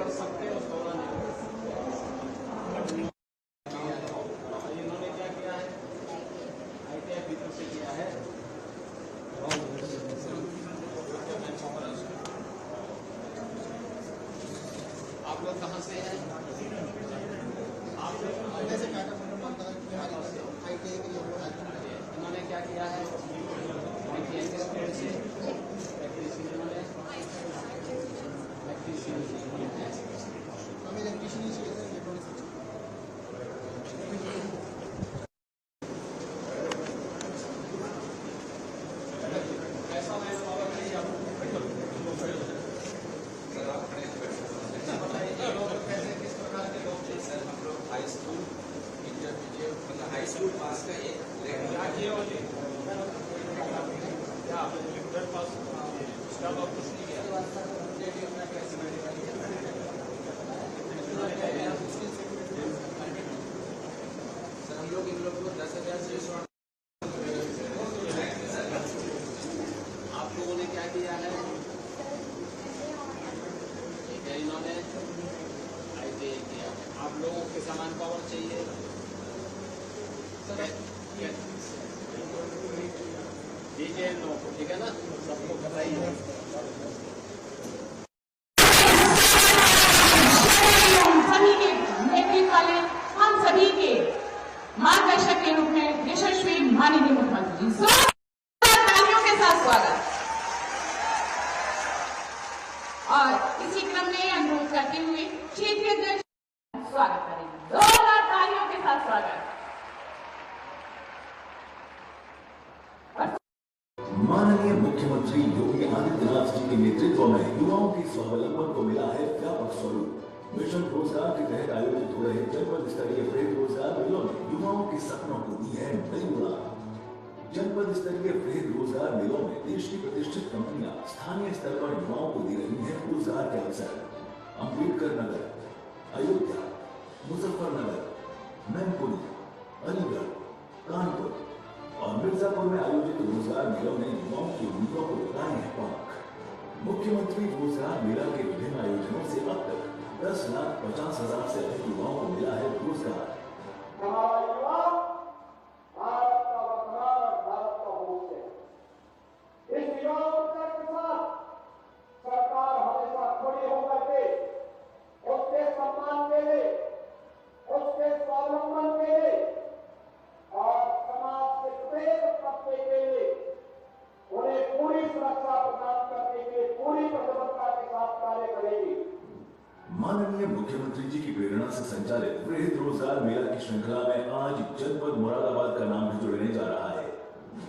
कर सकते हैं उस दौरान इन्होंने क्या किया है, ITI भीतर से किया है। आप लोग कहाँ से हैं? आप इन्होंने क्या किया है, ITI के स्टूडेंट से हाई स्कूल पास का एक हम लोग इन लोग को 10,000 से आप लोगों ने क्या किया है, ठीक है, इन्होंने ITI किया। आप लोगों के समान पावर चाहिए, दीजिए नो, ठीक है ना, सबको बताइए। सभी के नेतृत्व वाले हम सभी के मार्गदर्शक के रूप में यशस्वी माननीय मुख्यमंत्री जी, तालियों के साथ स्वागत। और इसी क्रम में अनुरोध करते हुए क्षेत्रीय अध्यक्ष स्वागत करेंगे। 2,000 तालियों के साथ स्वागत। माननीय मुख्यमंत्री योगी आदित्यनाथ जी के नेतृत्व में युवाओं की स्वावलंबन को मिला है व्यापक स्वरूप। मिशन रोजगार के तहत आयोजित हो रहे जनपद स्तरीय वृहद रोजगार मेलों ने युवाओं के सपनों को दी है नई उड़ान। जनपद स्तरीय वृहद रोजगार मेलों में देश की प्रतिष्ठित कंपनियां स्थानीय स्तर पर युवाओं को दे रही हैं रोजगार के अवसर। अम्बेडकर नगर, अयोध्या, मुजफ्फरनगर, मैनपुरी, अलीगढ़, कानपुर और मिर्जापुर में आयोजित रोजगार मेलों ने युवाओं की उम्मीदों को लगाए हैं पंख। मुख्यमंत्री रोजगार मेला के विभिन्न आयोजनों से अब तक 10,50,000 से अधिक युवाओं को मिला है रोजगार। हमारा युवा भारत का वर्तमान और भारत का भविष्य है। इस युवा के साथ सरकार हमेशा खड़ी होकर के उसके सम्मान के लिए, उसके स्वावलंबन के लिए और समाज के प्रत्येक तबके के लिए उन्हें पूरी सुरक्षा प्रदान करने के लिए पूरी प्रतिबद्धता के साथ कार्य करेगी। माननीय मुख्यमंत्री जी की प्रेरणा से संचालित वृहद रोजगार मेला की श्रृंखला में आज जनपद मुरादाबाद का नाम भी जुड़ने जा रहा है।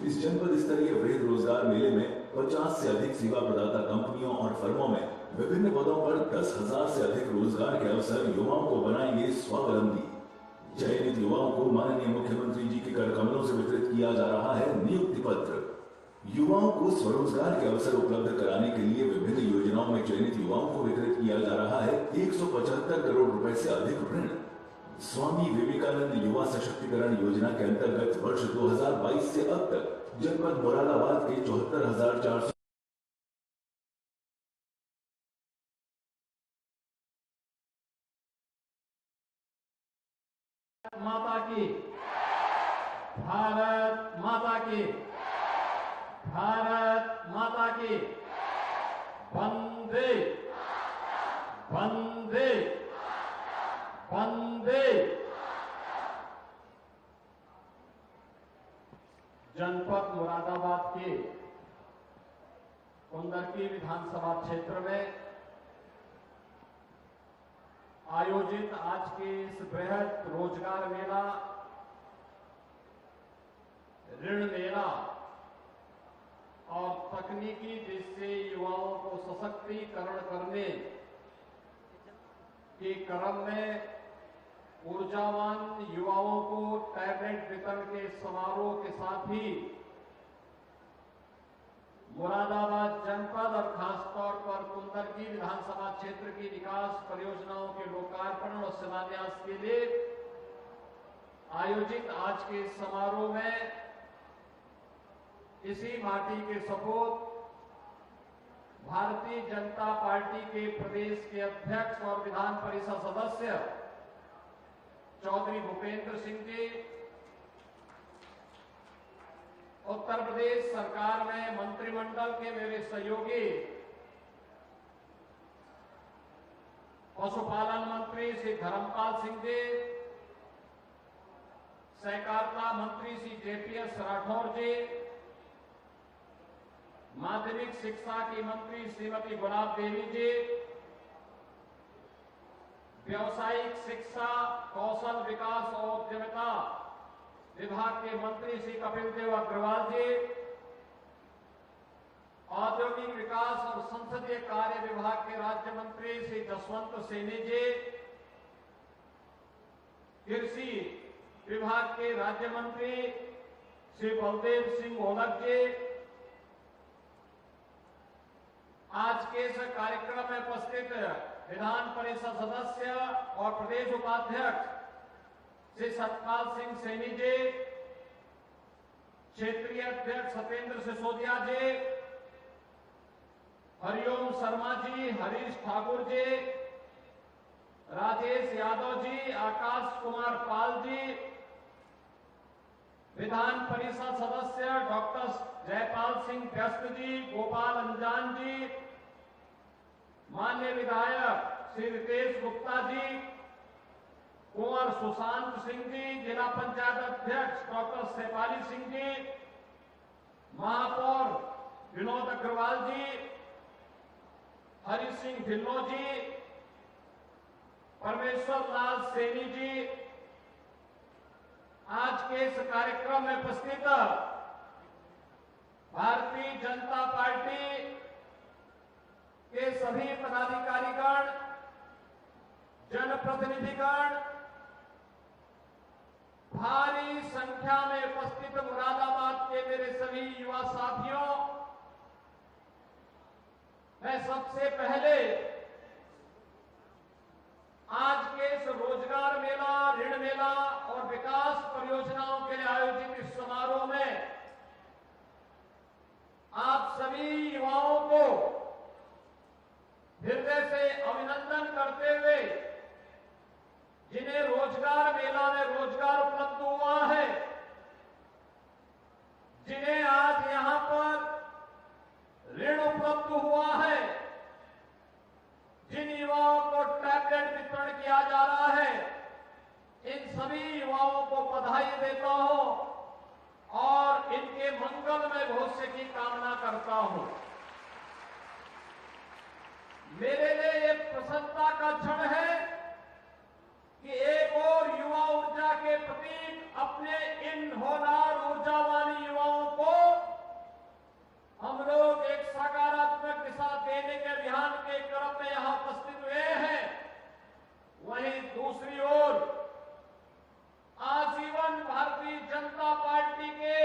इस जनपद स्तरीय वृहद रोजगार मेले में 50 से अधिक सेवा प्रदाता कंपनियों और फर्मों में विभिन्न पदों पर 10,000 से अधिक रोजगार के अवसर युवाओं को बनाएंगे स्वावलंबी। चयनित युवाओं को माननीय मुख्यमंत्री जी के कर कमलों से वितरित किया जा रहा है नियुक्ति पत्र। युवाओं को स्वरोजगार के अवसर उपलब्ध कराने के लिए विभिन्न योजनाओं में चयनित युवाओं को वितरित किया जा रहा है 175 करोड़ रुपए से अधिक ऋण। स्वामी विवेकानंद युवा सशक्तिकरण योजना के अंतर्गत वर्ष 2022 से अब तक जनपद मुरादाबाद के 74,400 माता की, भारत माता की, भारत माता की, वंदे वंदे वंदे। जनपद मुरादाबाद के कुंदरकी विधानसभा क्षेत्र में आयोजित आज के इस बृहद रोजगार मेला, ऋण मेला और तकनीकी दृष्टि से युवाओं को सशक्तिकरण करने के क्रम में ऊर्जावान युवाओं को टैबलेट वितरण के समारोह के साथ ही मुरादाबाद जनपद और खासतौर पर कुंदरकी विधानसभा क्षेत्र की विकास परियोजनाओं के लोकार्पण और शिलान्यास के लिए आयोजित आज के समारोह में इसी माटी के सपूत भारतीय जनता पार्टी के प्रदेश के अध्यक्ष और विधान परिषद सदस्य चौधरी भूपेंद्र सिंह जी, उत्तर प्रदेश सरकार में मंत्रिमंडल के मेरे सहयोगी पशुपालन मंत्री श्री धर्मपाल सिंह जी, सहकारिता मंत्री श्री जेपीएस राठौर जी, माध्यमिक शिक्षा की मंत्री श्रीमती गुलाब देवी जी, व्यावसायिक शिक्षा, कौशल विकास और उद्यमिता विभाग के मंत्री श्री कपिल देव अग्रवाल जी, औद्योगिक विकास और संसदीय कार्य विभाग के राज्य मंत्री श्री जसवंत सैनी जी, कृषि विभाग के राज्य मंत्री श्री बलदेव सिंह ओलख जी, आज के इस कार्यक्रम में उपस्थित विधान परिषद सदस्य और प्रदेश उपाध्यक्ष श्री सतपाल सिंह सैनी जी, क्षेत्रीय अध्यक्ष सत्येंद्र सिसोदिया जी, हरिओम शर्मा जी, हरीश ठाकुर जी, राजेश यादव जी, आकाश कुमार पाल जी, विधान परिषद सदस्य डॉक्टर जयपाल सिंह व्यस्त जी, गोपाल अंजान जी, माननीय विधायक श्री रितेश गुप्ता जी, कुंवर सुशांत सिंह जी, जिला पंचायत अध्यक्ष डॉक्टर शेफाली सिंह जी, महापौर विनोद अग्रवाल जी, हरि सिंह ढिल्लो जी, परमेश्वर लाल सैनी जी, आज के इस कार्यक्रम में उपस्थित भारतीय जनता पार्टी के सभी पदाधिकारीगण, जनप्रतिनिधिगण, भारी संख्या में उपस्थित मुरादाबाद के मेरे सभी युवा साथियों, मैं सबसे पहले आज के इस रोजगार मेला, ऋण मेला और विकास परियोजनाओं के लिए आयोजित इस समारोह में आप सभी युवाओं को हृदय से अभिनंदन करते हुए, जिन्हें रोजगार मेला में रोजगार उपलब्ध हुआ है, जिन्हें आज यहां पर ऋण उपलब्ध हुआ है, जिन युवाओं को टैबलेट वितरण किया जा रहा है, इन सभी युवाओं को बधाई देता हूं और इनके मंगलमय भविष्य की कामना करता हूं। मेरे लिए एक प्रसन्नता का क्षण है कि एक और युवा ऊर्जा के प्रतीक अपने इन होनहार ऊर्जावानी युवाओं को हम लोग एक सकारात्मक दिशा देने के अभियान के क्रम में यहां उपस्थित हुए हैं। वहीं दूसरी ओर आजीवन भारतीय जनता पार्टी के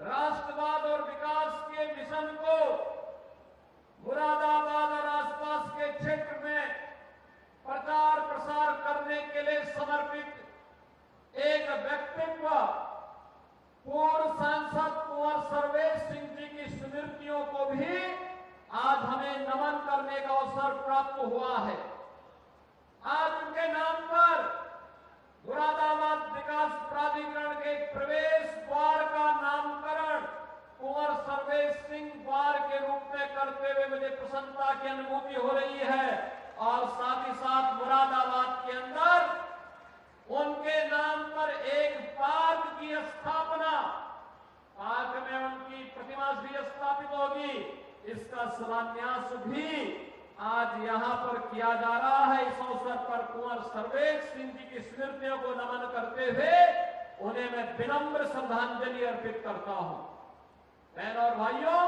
राष्ट्रवाद और विकास के मिशन को मुरादाबाद और आसपास के क्षेत्र में प्रचार प्रसार करने के लिए समर्पित एक व्यक्तित्व, पूर्व सांसद कुंवर सर्वेश सिंह जी की स्मृतियों को भी आज हमें नमन करने का अवसर प्राप्त हुआ है। आज उनके नाम पर मुरादाबाद विकास प्राधिकरण के प्रवेश द्वार का नामकरण कुंवर सर्वेश सिंह द्वार के रूप में करते हुए मुझे प्रसन्नता की अनुभूति हो रही है और साथ ही साथ मुरादाबाद के अंदर उनके नाम पर एक पार्क की स्थापना, पार्क में उनकी प्रतिमा भी स्थापित होगी, इसका शिलान्यास भी आज यहां पर किया जा रहा है। इस अवसर पर कुंवर सर्वेश सिंह जी की स्मृतियों को नमन करते हुए उन्हें मैं विनम्र श्रद्धांजलि अर्पित करता हूं। बहनों और भाइयों,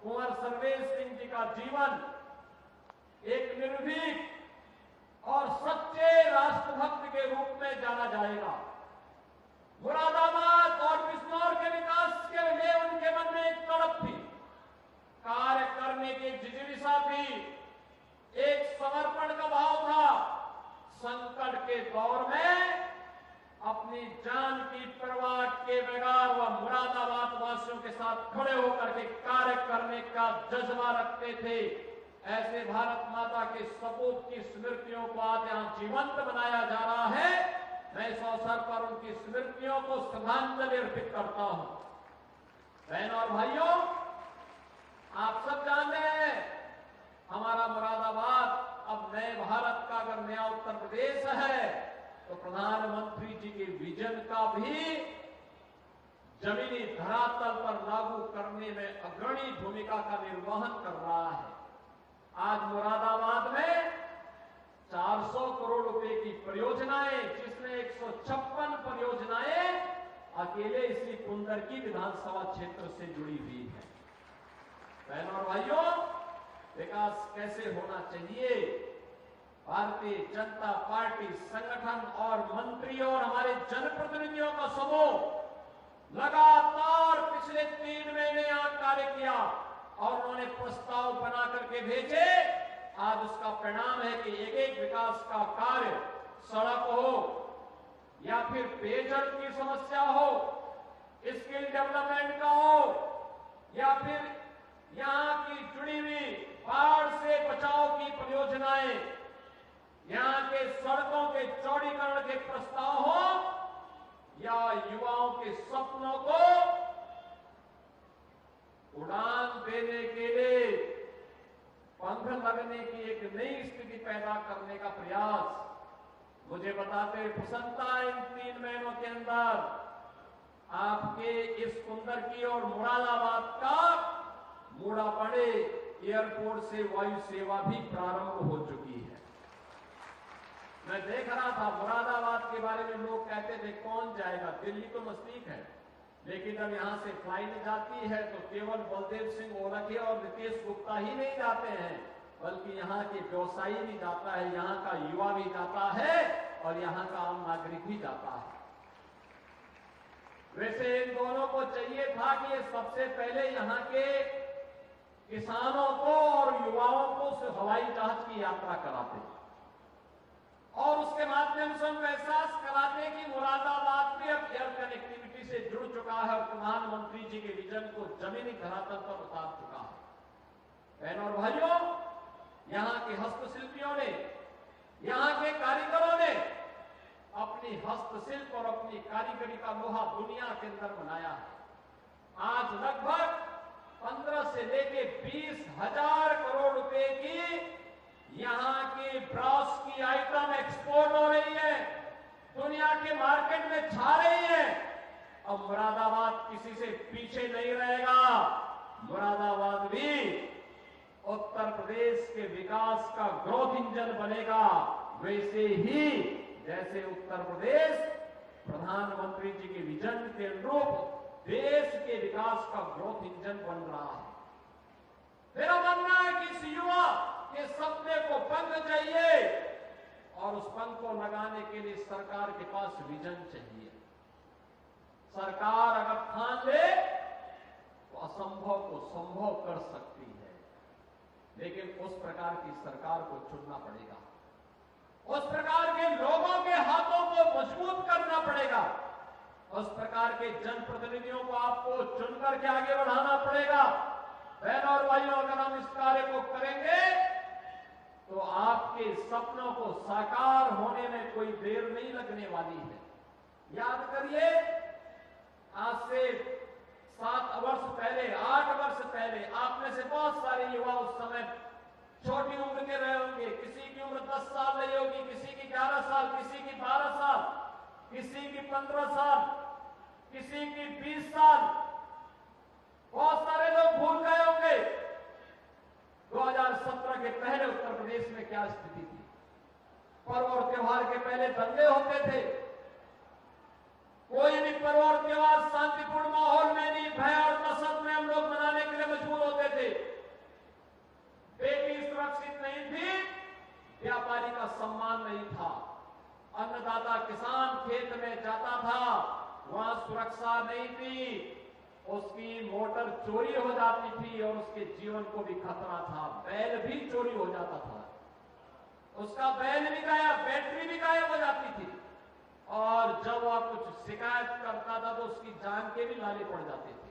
कुंवर सर्वेश सिंह जी का जीवन एक निर्भीक और सच्चे राष्ट्रभक्त के रूप में जाना जाएगा। मुरादाबाद और बिजनौर के विकास के लिए उनके मन में एक तड़प थी, कार्य करने की जिज्ञासा थी, एक समर्पण का भाव था। संकट के दौर में अपनी जान की परवाह के बगैर वह मुरादाबाद वासियों के साथ खड़े होकर के कार्य करने का जज्बा रखते थे। ऐसे भारत माता के सपूत की स्मृतियों को आज यहाँ जीवंत बनाया जा रहा है। मैं इस अवसर पर उनकी स्मृतियों को श्रद्धांजलि अर्पित करता हूं। बहनों और भाइयों, आप सब जानते हैं हमारा मुरादाबाद अब नए भारत का अगर नया उत्तर प्रदेश है तो प्रधानमंत्री जी के विजन का भी जमीनी धरातल पर लागू करने में अग्रणी भूमिका का निर्वहन कर रहा है। आज मुरादाबाद में 400 करोड़ रुपए की परियोजनाएं, जिसमें 156 परियोजनाएं अकेले इसी कुंदरकी विधानसभा क्षेत्र से जुड़ी हुई है। बहनों और भाइयों, विकास कैसे होना चाहिए? भारतीय जनता पार्टी संगठन और मंत्रियों और हमारे जनप्रतिनिधियों का समूह लगातार पिछले 3 महीने यहां कार्य किया और उन्होंने प्रस्ताव बना करके भेजे। आज उसका परिणाम है कि एक एक विकास का कार्य, सड़क हो या फिर पेयजल की समस्या हो, स्किल डेवलपमेंट का हो या फिर यहां की जुड़ी हुई बाढ़ से बचाव की परियोजनाएं, यहां के सड़कों के चौड़ीकरण के प्रस्ताव हो या युवाओं के सपनों को उड़ान देने के लिए पंख लगने की एक नई स्थिति पैदा करने का प्रयास। मुझे बताते हुए प्रसन्नता इन 3 महीनों के अंदर आपके इस कुंदरकी और मुरादाबाद का मूड़ापड़े एयरपोर्ट से वायु सेवा भी प्रारंभ हो चुकी है। मैं देख रहा था मुरादाबाद के बारे में लोग कहते थे कौन जाएगा, दिल्ली तो नजदीक है, लेकिन जब यहां से फ्लाइट जाती है तो केवल बलदेव सिंह ओलखे और रितेश गुप्ता ही नहीं जाते हैं, बल्कि यहाँ के व्यवसायी भी जाता है, यहाँ का युवा भी जाता है और यहाँ का आम नागरिक भी जाता है। वैसे इन दोनों को चाहिए था कि ये सबसे पहले यहाँ के किसानों को और युवाओं को हवाई जहाज की यात्रा कराते और उसके माध्यम से उनको एहसास कराते कि मुरादाबाद भी अब एयर कनेक्टिविटी से जुड़ चुका है और प्रधानमंत्री जी के विजन को जमीनी धरातल पर उतार चुका है। बहनों और भाइयों, यहाँ के हस्तशिल्पियों ने, यहाँ के कारीगरों ने अपनी हस्तशिल्प और अपनी कारीगरी का लोहा दुनिया के अंदर बनाया है। आज लगभग 15 से लेके 20,000 करोड़ रुपए की यहाँ की ब्रास की आइटम एक्सपोर्ट हो रही है, दुनिया के मार्केट में छा रही है। अब मुरादाबाद किसी से पीछे नहीं रहेगा। मुरादाबाद भी उत्तर प्रदेश के विकास का ग्रोथ इंजन बनेगा, वैसे ही जैसे उत्तर प्रदेश प्रधानमंत्री जी के विजन के अनुरूप देश के विकास का ग्रोथ इंजन बन रहा है। मेरा मानना है कि इस युवा के सपने को पंख चाहिए और उस पंख को लगाने के लिए सरकार के पास विजन चाहिए। सरकार अगर ठान ले तो असंभव को संभव कर सकती है, लेकिन उस प्रकार की सरकार को चुनना पड़ेगा, उस प्रकार के लोगों के हाथों को मजबूत करना पड़ेगा, उस प्रकार के जनप्रतिनिधियों को आपको चुनकर के आगे बढ़ाना पड़ेगा। बहनों और भाइयों, अगर हम इस कार्य को करेंगे तो आपके सपनों को साकार होने में कोई देर नहीं लगने वाली है। याद करिए, आज से 7 वर्ष पहले, 8 वर्ष पहले आप में से बहुत सारे युवा उस समय छोटी उम्र के रहे होंगे। किसी की उम्र 10 साल रही होगी, किसी की 11 साल, किसी की 12 साल, किसी की 15 साल, किसी की 20 साल। बहुत सारे लोग भूल गए होंगे 2017 के पहले उत्तर प्रदेश में क्या स्थिति थी। पर्व और त्योहार के पहले दंगे होते थे, कोई भी पर्व और त्योहार शांतिपूर्ण माहौल में नहीं, भय और दहशत में हम लोग मनाने के लिए मजबूर होते थे। बेटी सुरक्षित नहीं थी, व्यापारी का सम्मान नहीं था, अन्नदाता किसान खेत में जाता था, वहां सुरक्षा नहीं थी, उसकी मोटर चोरी हो जाती थी और उसके जीवन को भी खतरा था। बैल भी चोरी हो जाता था, उसका बैल भी गायब, बैटरी भी गायब हो जाती थी और जब वह कुछ शिकायत करता था तो उसकी जान के भी लाले पड़ जाते थे।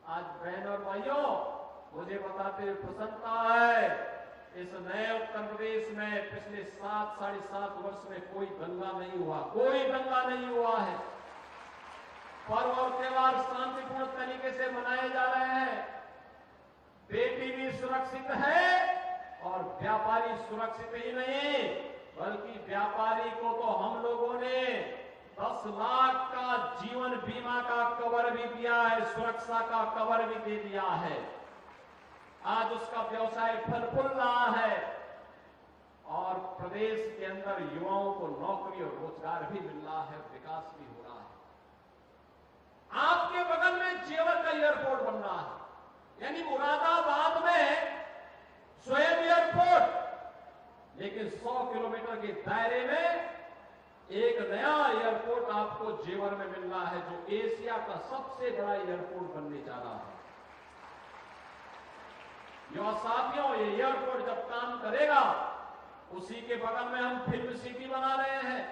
आज बहन और भाइयों, मुझे बताते हुए प्रसन्नता है, इस नए उत्तर प्रदेश में पिछले 7-7.5 वर्ष में कोई दंगा नहीं हुआ, कोई दंगा नहीं हुआ है। पर्व और त्योहार शांतिपूर्ण तरीके से मनाए जा रहे हैं। बेटी भी सुरक्षित है और व्यापारी सुरक्षित ही नहीं, बल्कि व्यापारी को तो हम लोगों ने 10 लाख का जीवन बीमा का कवर भी दिया है, सुरक्षा का कवर भी दे दिया है। आज उसका व्यवसाय फल फूल रहा है और प्रदेश के अंदर युवाओं को नौकरी और रोजगार भी मिल रहा है, विकास भी हो रहा है। आपके बगल में जेवर का एयरपोर्ट बन रहा है, यानी मुरादाबाद में स्वयं एयरपोर्ट, लेकिन 100 किलोमीटर के दायरे में एक नया एयरपोर्ट आपको जेवर में मिल रहा है, जो एशिया का सबसे बड़ा एयरपोर्ट बनने जा रहा है। युवा साथियों, ये एयरपोर्ट जब काम करेगा, उसी के बगल में हम फिल्म सिटी बना रहे हैं।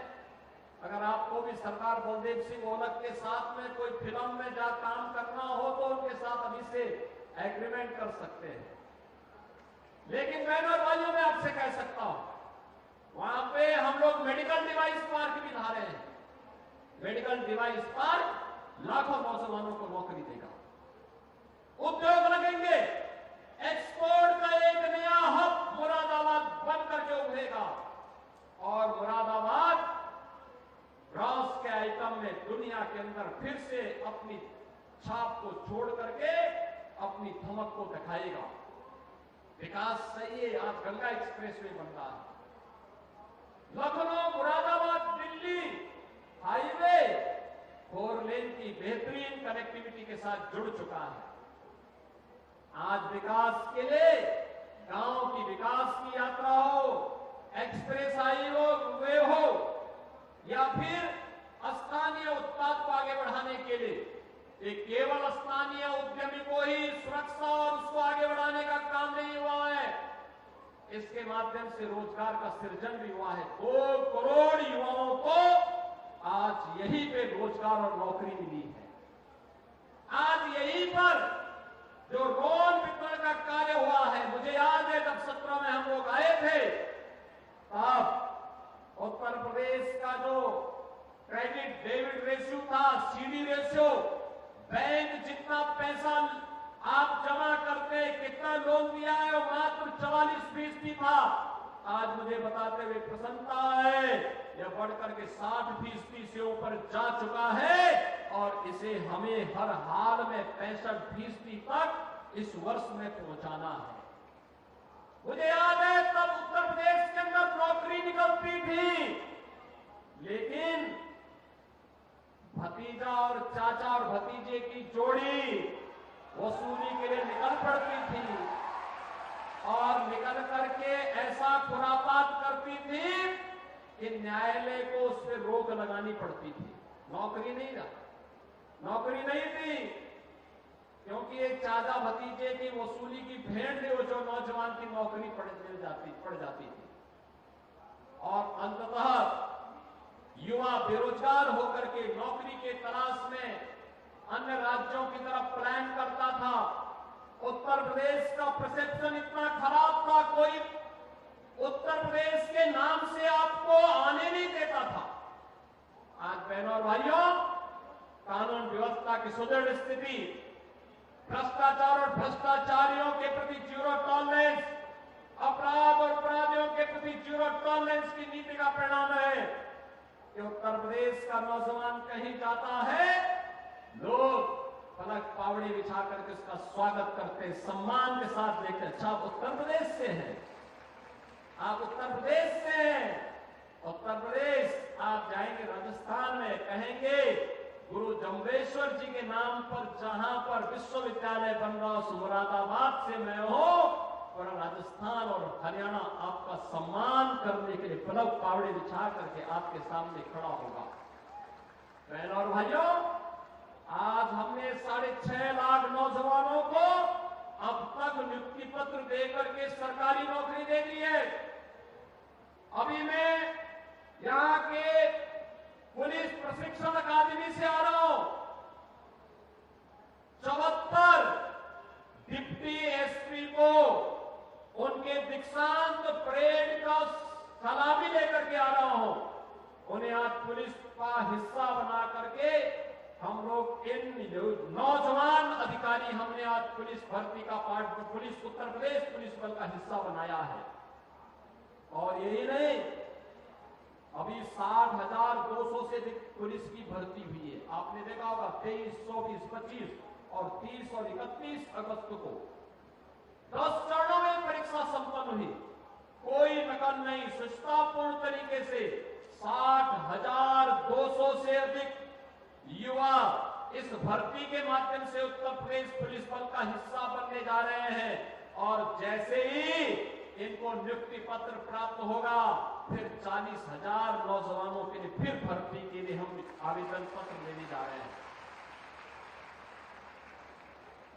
अगर आपको भी सरदार बलदेव सिंह ओलख के साथ में कोई फिल्म में जा काम करना हो तो उनके साथ अभी से एग्रीमेंट कर सकते हैं। लेकिन बहनों और भाइयों, मैं आपसे कह सकता हूं, वहां पे हम लोग मेडिकल डिवाइस पार्क भी ला रहे हैं। मेडिकल डिवाइस पार्क लाखों नौजवानों को नौकरी देगा, उद्योग लगेंगे, एक्सपोर्ट का एक नया हब मुरादाबाद बन करके उभरेगा और मुरादाबाद रॉस के आइटम में दुनिया के अंदर फिर से अपनी छाप को छोड़ करके अपनी धमक को दिखाएगा। विकास सही है, आज गंगा एक्सप्रेसवे बन रहा है, लखनऊ मुरादाबाद दिल्ली हाईवे 4 लेन की बेहतरीन कनेक्टिविटी के साथ जुड़ चुका है। आज विकास के लिए गांव की विकास की यात्रा हो, एक्सप्रेस हाईवे हो या फिर स्थानीय उत्पाद को आगे बढ़ाने के लिए, ये केवल स्थानीय उद्यमी को ही सुरक्षा और उसको आगे बढ़ाने का काम नहीं हुआ है, इसके माध्यम से रोजगार का सृजन भी हुआ है। 2 करोड़ युवाओं को आज यहीं पे रोजगार और नौकरी मिली है। आज यहीं पर जो रोड वितरण का कार्य हुआ है, मुझे याद है जब 17 में हम लोग आए थे, तब उत्तर प्रदेश का जो क्रेडिट डेबिट रेशियो था, सीडी रेशियो, बैंक जितना पैसा आप जमा करते, कितना लोन दिया है, वो मात्र 44% था। आज मुझे बताते हुए प्रसन्नता है, यह बढ़कर के 60% से ऊपर जा चुका है और इसे हमें हर हाल में 65% तक इस वर्ष में पहुंचाना है। मुझे याद है तब उत्तर प्रदेश के अंदर नौकरी निकलती थी, लेकिन भतीजा और चाचा और भतीजे की जोड़ी वसूली के लिए निकल पड़ती थी और निकल करके ऐसा खुरापात करती थी कि न्यायालय को उस पर रोक लगानी पड़ती थी। नौकरी नहीं थी, क्योंकि एक चाचा भतीजे की वसूली की भेंट थी, वो जो नौजवान की नौकरी पड़ जाती थी और अंततः युवा बेरोजगार होकर के नौकरी के तलाश में अन्य राज्यों की तरफ प्लान करता था। उत्तर प्रदेश का परसेप्शन इतना खराब था, कोई उत्तर प्रदेश के नाम से आपको आने नहीं देता था। आज बहनों और भाइयों, कानून व्यवस्था की सुदृढ़ स्थिति, भ्रष्टाचार और भ्रष्टाचारियों के प्रति जीरो टॉलरेंस, अपराध और अपराधियों के प्रति जीरो टॉलरेंस की नीति का परिणाम है कि उत्तर प्रदेश का नौजवान कहीं जाता है, लोग पलक पावड़ी बिछा करके उसका स्वागत करते, सम्मान के साथ देखते, अच्छा आप उत्तर प्रदेश से हैं, आप उत्तर प्रदेश से हैं। उत्तर प्रदेश आप जाएंगे राजस्थान में, कहेंगे गुरु जम्बेश्वर जी के नाम पर जहां पर विश्वविद्यालय बन रहा, उस मुरादाबाद से मैं हूं, और राजस्थान और हरियाणा आपका सम्मान करने के लिए पलक पावड़ी बिछा करके आपके सामने खड़ा होगा। बहनों और भाइयों, आज हमने 6.5 लाख नौजवानों को अब तक नियुक्ति पत्र देकर के सरकारी नौकरी दे दी है। अभी मैं यहाँ के पुलिस प्रशिक्षण अकादमी से आ रहा हूं। 74 डिप्टी एसपी को उनके दीक्षांत परेड का सलामी लेकर के आ रहा हूं। उन्हें आज पुलिस का हिस्सा बना करके हम लोग इन नौजवान अधिकारी हमने आज पुलिस भर्ती का part police Uttar Pradesh police बल का हिस्सा बनाया है। और यही नहीं, अभी 60,200 से अधिक पुलिस की भर्ती हुई है। आपने देखा होगा 23, 24, 25 और 30 और 31 अगस्त को 10 चरणों में परीक्षा संपन्न हुई। कोई नकल नहीं, सुष्टापूर्ण तरीके से 60,200 से अधिक युवा इस भर्ती के माध्यम से उत्तर प्रदेश पुलिस बल का हिस्सा बनने जा रहे हैं। और जैसे ही इनको नियुक्ति पत्र प्राप्त होगा, फिर 40,000 नौजवानों के लिए फिर भर्ती के लिए हम आवेदन पत्र लेने जा रहे हैं।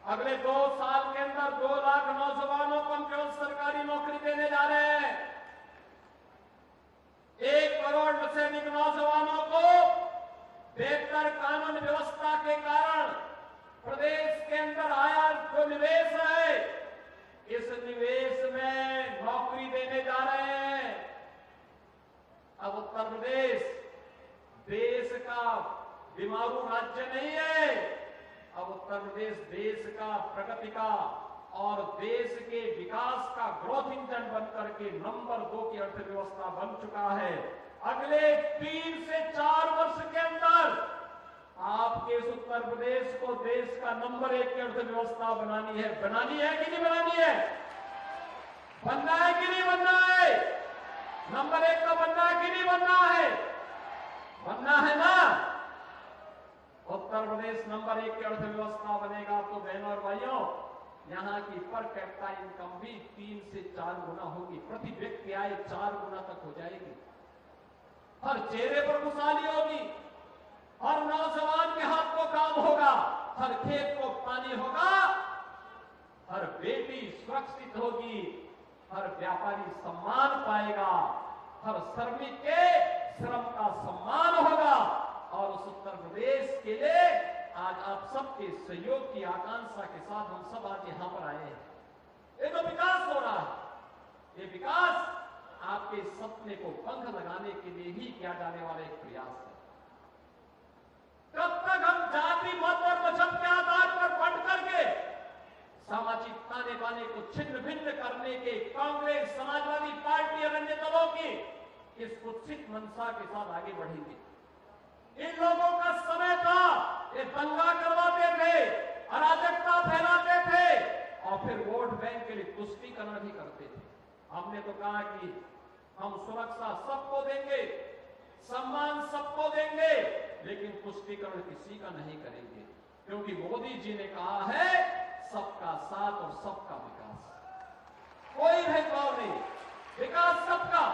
अगले 2 साल के अंदर 2 लाख नौजवानों को हम केवल सरकारी नौकरी देने जा रहे हैं। 1 करोड़ से अधिक नौजवानों को बेहतर कानून व्यवस्था के कारण प्रदेश के अंदर आया जो निवेश है, इस निवेश में नौकरी देने जा रहे हैं। अब उत्तर प्रदेश देश का बीमारू राज्य नहीं है। अब उत्तर प्रदेश देश का प्रगति का और देश के विकास का ग्रोथ इंजन बनकर के नंबर 2 की अर्थव्यवस्था बन चुका है। अगले 3 से 4 वर्ष के अंदर आपके इस उत्तर प्रदेश को देश का नंबर 1 की अर्थव्यवस्था बनानी है। बनानी है कि नहीं बनानी है? बनना है कि नहीं बनना है? नंबर 1 का बनना है कि नहीं बनना है? बनना है ना। उत्तर प्रदेश नंबर 1 की अर्थव्यवस्था बनेगा तो बहनों और भाइयों, यहाँ की पर कैपिटा इनकम भी 3 से 4 गुना होगी। प्रति व्यक्ति आय 4 गुना तक हो जाएगी। हर चेहरे पर खुशहाली होगी, हर नौजवान के हाथ को काम होगा, हर खेत को पानी होगा, हर बेटी सुरक्षित होगी, हर व्यापारी सम्मान पाएगा, हर श्रमिक के श्रम का सम्मान होगा। और उस उत्तर प्रदेश के लिए आज आप सबके सहयोग की आकांक्षा के साथ हम सब आज यहां पर आए हैं। ये जो विकास हो रहा है, ये विकास आपके सपने को पंख लगाने के लिए ही किया जाने वाला एक प्रयास है। कब तक हम जाति मत और मजहब के आधार पर बढ़ करके सामाजिक ताने बाने को छिन्न भिन्न करने के कांग्रेस, समाजवादी पार्टी और अन्य दलों की इस कुत्सित मंशा के साथ आगे बढ़ेंगे? इन लोगों का समय था, ये दंगा करवाते थे, अराजकता फैलाते थे और फिर वोट बैंक के लिए तुष्टीकरण भी करते थे। हमने तो कहा कि हम सुरक्षा सबको देंगे, सम्मान सबको देंगे, लेकिन तुष्टीकरण किसी का नहीं करेंगे, क्योंकि मोदी जी ने कहा है सबका साथ और सबका विकास। कोई भेदभाव नहीं, विकास सबका,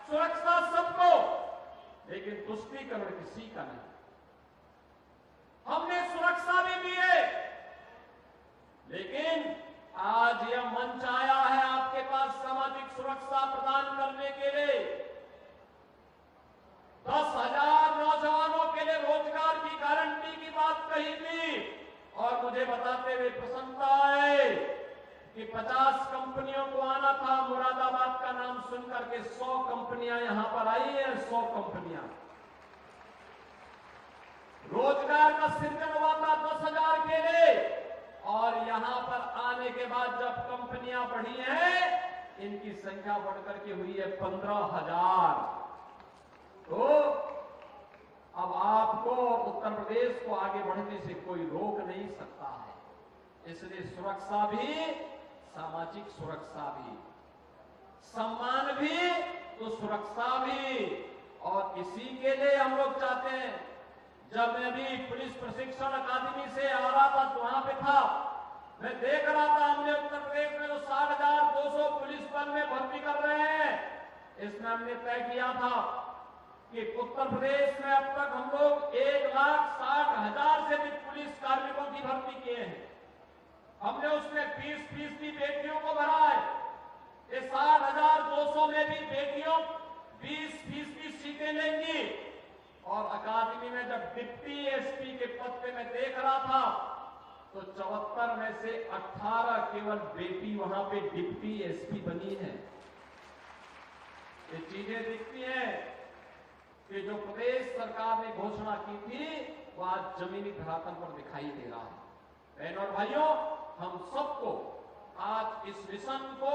सुरक्षा सबको, लेकिन तुष्टीकरण किसी का नहीं। हमने सुरक्षा भी दी है, लेकिन आज यह मंच आया है आपके पास सामाजिक सुरक्षा प्रदान करने के लिए। 10,000 नौजवानों के लिए रोजगार की गारंटी की बात कही थी और मुझे बताते हुए प्रसन्नता है कि 50 कंपनियों को आना था। मुरादाबाद का नाम सुनकर के 100 कंपनियां यहां पर आई हैं। 100 कंपनियां, रोजगार का सृजन हुआ था 10,000 के लिए, और यहां पर आने के बाद जब कंपनियां बढ़ी हैं, इनकी संख्या बढ़कर के हुई है 15,000। तो अब आपको उत्तर प्रदेश को आगे बढ़ने से कोई रोक नहीं सकता है। इसलिए सुरक्षा भी, सामाजिक सुरक्षा भी, सम्मान भी तो सुरक्षा भी। और इसी के लिए हम लोग चाहते हैं, जब मैं भी पुलिस प्रशिक्षण अकादमी से आ रहा था तो वहां पे था, मैं देख रहा था हमने उत्तर प्रदेश में जो 60,200 पुलिस बल में भर्ती कर रहे हैं, इसमें हमने तय किया था कि उत्तर प्रदेश में अब तक हम लोग 1,60,000 से अधिक पुलिस कार्मिकों की भर्ती किए हैं। हमने उसमें 20% बेटियों को भरा है। ये 60,200 में भी बेटियों 20% सीटें लेंगी और अकादमी में जब डिप्टी एसपी के पद पे मैं देख रहा था तो 74 में से 18 केवल बेटी वहां पे डिप्टी एसपी बनी है। ये चीजें दिखती हैं कि जो प्रदेश सरकार ने घोषणा की थी वो आज जमीनी धरातल पर दिखाई दे रहा है। बहनों और भाइयों, हम सबको आज इस मिशन को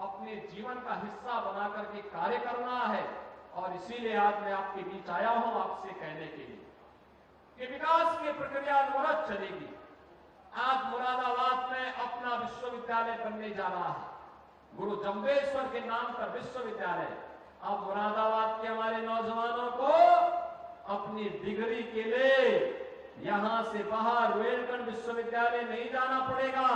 अपने जीवन का हिस्सा बना करके कार्य करना है और इसीलिए आज मैं आपके बीच आया हूं आपसे कहने के लिए कि विकास की प्रक्रिया अनवरत चलेगी। आज मुरादाबाद में अपना विश्वविद्यालय बनने जा रहा है, गुरु जम्बेश्वर के नाम का विश्वविद्यालय। अब मुरादाबाद के हमारे नौजवानों को अपनी डिग्री के लिए यहां से बाहर रुहेलखंड विश्वविद्यालय नहीं जाना पड़ेगा।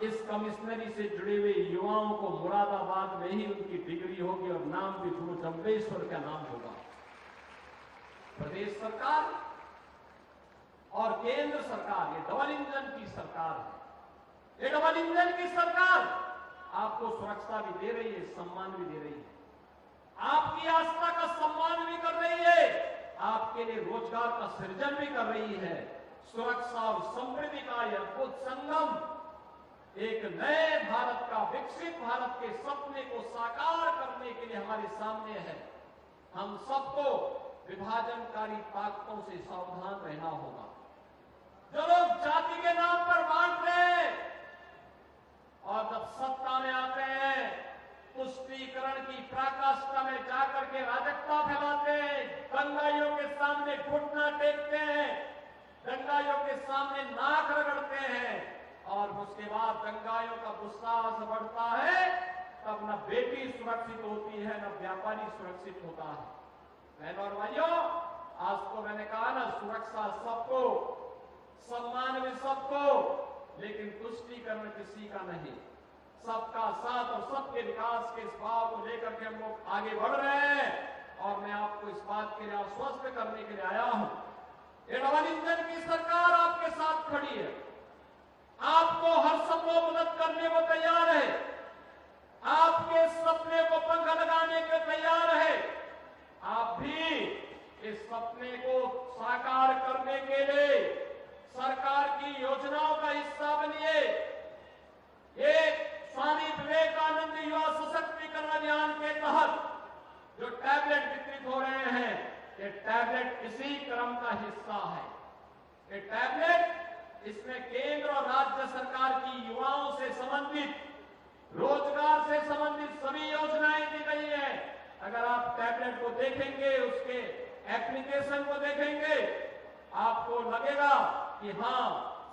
इस कमिश्नरी से जुड़े हुए युवाओं को मुरादाबाद में ही उनकी डिग्री होगी और नाम भी गुरु जम्बेश्वर का नाम होगा। प्रदेश सरकार और केंद्र सरकार ये डबल इंजन की सरकार है। ये डबल इंजन की सरकार आपको सुरक्षा भी दे रही है, सम्मान भी दे रही है, आपकी आस्था का सम्मान भी कर रही है, आपके लिए रोजगार का सृजन भी कर रही है। सुरक्षा और समृद्धि का यह अद्भुत संगम एक नए भारत का, विकसित भारत के सपने को साकार करने के लिए हमारे सामने है। हम सबको विभाजनकारी ताकतों से सावधान रहना होगा। जो लोग जाति के नाम पर बांट रहे हैं और जब सत्ता में आते हैं तुष्टीकरण की पराकाष्ठा में जाकर के राजकता फैलाते हैं, दंगाइयों के सामने घुटना टेकते हैं, दंगाइयों के सामने नाक रगड़ते हैं और उसके बाद दंगाइयों का गुस्सा बढ़ता है, तब न बेटी सुरक्षित होती है न व्यापारी सुरक्षित होता है। बहनों और भाइयों, आज तो मैंने कहा ना, सुरक्षा सबको, सम्मान भी सबको, लेकिन तुष्टीकरण किसी का नहीं। सबका साथ और सबके विकास के इस भाव को लेकर के हम लोग आगे बढ़ रहे हैं और मैं आपको इस बात के लिए आश्वस्त करने के लिए आया हूं। ये डबल इंजन की सरकार आपके साथ खड़ी है, आपको हर संभव मदद करने को तैयार है, आपके सपने को पंख लगाने के तैयार है। आप भी इस सपने को साकार करने के लिए सरकार की योजनाओं का हिस्सा बनिए। एक स्वामी विवेकानंद युवा सशक्तिकरण अभियान के तहत जो टैबलेट वितरित हो रहे हैं, ये टैबलेट इसी क्रम का हिस्सा है। ये टैबलेट, इसमें केंद्र और राज्य सरकार की युवाओं से संबंधित, रोजगार से संबंधित सभी योजनाएं दी गई हैं। अगर आप टैबलेट को देखेंगे, उसके एप्लीकेशन को देखेंगे, आपको लगेगा कि हाँ,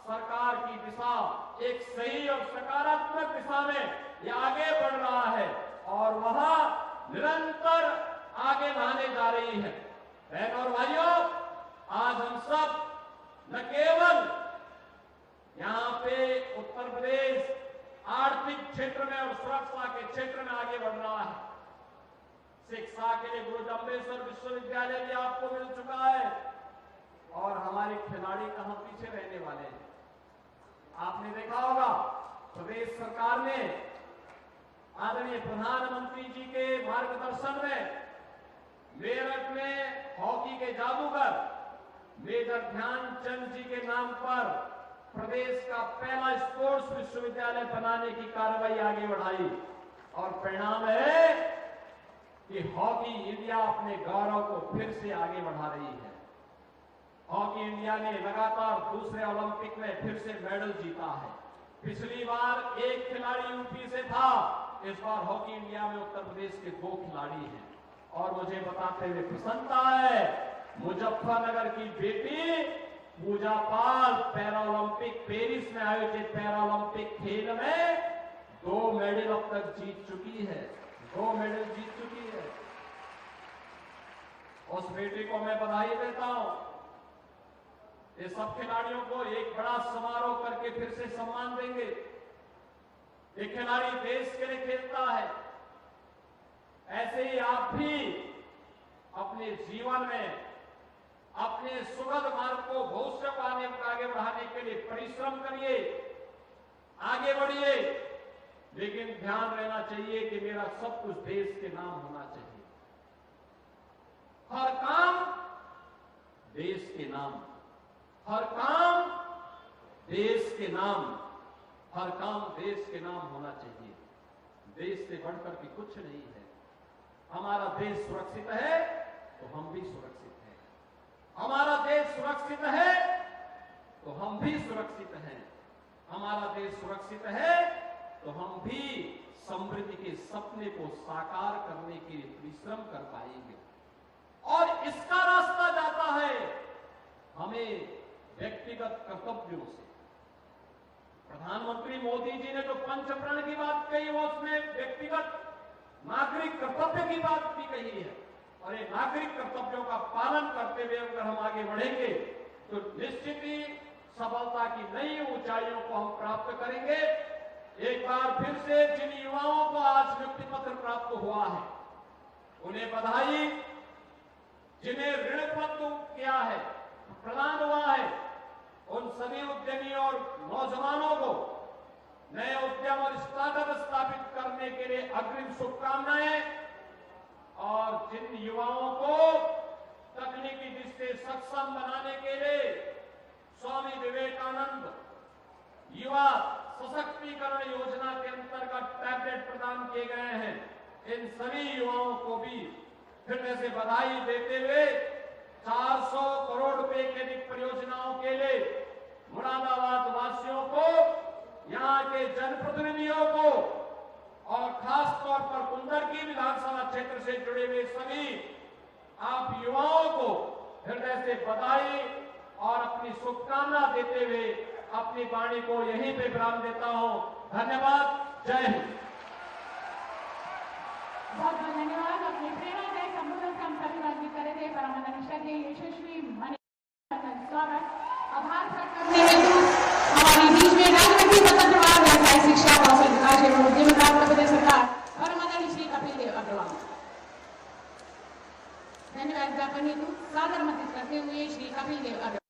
सरकार की दिशा एक सही और सकारात्मक दिशा में ये आगे बढ़ रहा है और वहां निरंतर आगे बढ़ने जा रही है। बहनों और भाइयों, आज हम सब न केवल यहां पे उत्तर प्रदेश आर्थिक क्षेत्र में और सुरक्षा के क्षेत्र में आगे बढ़ रहा है, शिक्षा के लिए गुरु जम्बेश्वर विश्वविद्यालय भी आपको मिल चुका है और हमारे खिलाड़ी कहां पीछे रहने वाले हैं। आपने देखा होगा प्रदेश सरकार ने आदरणीय प्रधानमंत्री जी के मार्गदर्शन में मेरठ में हॉकी के जादूगर मेजर ध्यानचंद जी के नाम पर प्रदेश का पहला स्पोर्ट्स विश्वविद्यालय बनाने की कार्रवाई आगे बढ़ाई और परिणाम है कि हॉकी इंडिया अपने गौरव को फिर से आगे बढ़ा रही है। हॉकी इंडिया ने लगातार दूसरे ओलंपिक में फिर से मेडल जीता है। पिछली बार एक खिलाड़ी यूपी से था, इस बार हॉकी इंडिया में उत्तर प्रदेश के 2 खिलाड़ी हैं और मुझे बताते हुए प्रसन्नता है, मुजफ्फरनगर की बेटी पूजा पाल पैरा ओलंपिक, पेरिस में आयोजित पैरा ओलंपिक खेल में 2 मेडल अब तक जीत चुकी है, 2 मेडल जीत चुकी है। उस बेटी को मैं बधाई देता हूं। ये सब खिलाड़ियों को एक बड़ा समारोह करके फिर से सम्मान देंगे। ये खिलाड़ी देश के लिए खेलता है। ऐसे ही आप भी अपने जीवन में अपने सुखद मार्ग को, भविष्य को आगे बढ़ाने के लिए परिश्रम करिए, आगे बढ़िए, लेकिन ध्यान रहना चाहिए कि मेरा सब कुछ देश के नाम होना चाहिए। हर काम देश के नाम हर काम, देश के नाम हर काम देश के नाम होना चाहिए। देश से बढ़कर के कुछ नहीं है। हमारा देश सुरक्षित है तो हम भी सुरक्षित हैं। हमारा देश सुरक्षित है तो हम भी सुरक्षित हैं। हमारा देश सुरक्षित है तो हम भी समृद्धि के सपने को साकार करने के लिए परिश्रम कर पाएंगे। और इसका रास्ता जाता है हमें व्यक्तिगत कर्तव्यों से। प्रधानमंत्री मोदी जी ने जो पंचप्रण की बात कही वो उसमें व्यक्तिगत नागरिक कर्तव्य की बात भी कही है। और ये नागरिक कर्तव्यों का पालन करते हुए अगर हम आगे बढ़ेंगे तो निश्चित ही सफलता की नई ऊंचाइयों को हम प्राप्त करेंगे। एक बार फिर से जिन युवाओं को आज नियुक्ति पत्र प्राप्त हुआ है उन्हें बधाई। जिन्हें ऋण पत्र किया है, प्रदान हुआ है, उन सभी उद्यमियों और नौजवानों को नए उद्यम और स्टार्टअप स्थापित करने के लिए अग्रिम शुभकामनाएं। और जिन युवाओं को तकनीकी दृष्टि से सक्षम बनाने के लिए स्वामी विवेकानंद युवा सशक्तिकरण योजना के अंतर्गत टैबलेट प्रदान किए गए हैं, इन सभी युवाओं को भी फिर से बधाई देते हुए 400 करोड़ रुपए की अधिक परियोजनाओं के लिए मुरादाबाद वासियों को, यहां के जनप्रतिनिधियों को और खास तौर पर कुंदरकी विधानसभा क्षेत्र से जुड़े हुए सभी आप युवाओं को हृदय से बधाई और अपनी शुभकामना देते हुए अपनी वाणी को यहीं पे विराम देता हूं। धन्यवाद। जय हिंद। बहुत बहुत धन्यवाद। अपने प्रेरणादायक संबोधन से हम सभी बातचीत कर रहे थे परमानंद निष्ठा के यशस्वी स्वागत आभार प्रकट करने हेतु हमारे बीच में राज्य मंत्री स्वतंत्रवाद व्यवसाय शिक्षा कौशल विकास एवं उद्यम विभाग उत्तर प्रदेश सरकार परमानंद श्री कपिल देव अग्रवाल। धन्यवाद ज्ञापन हेतु सादर आमंत्रित करते हुए श्री कपिल देव अग्रवाल।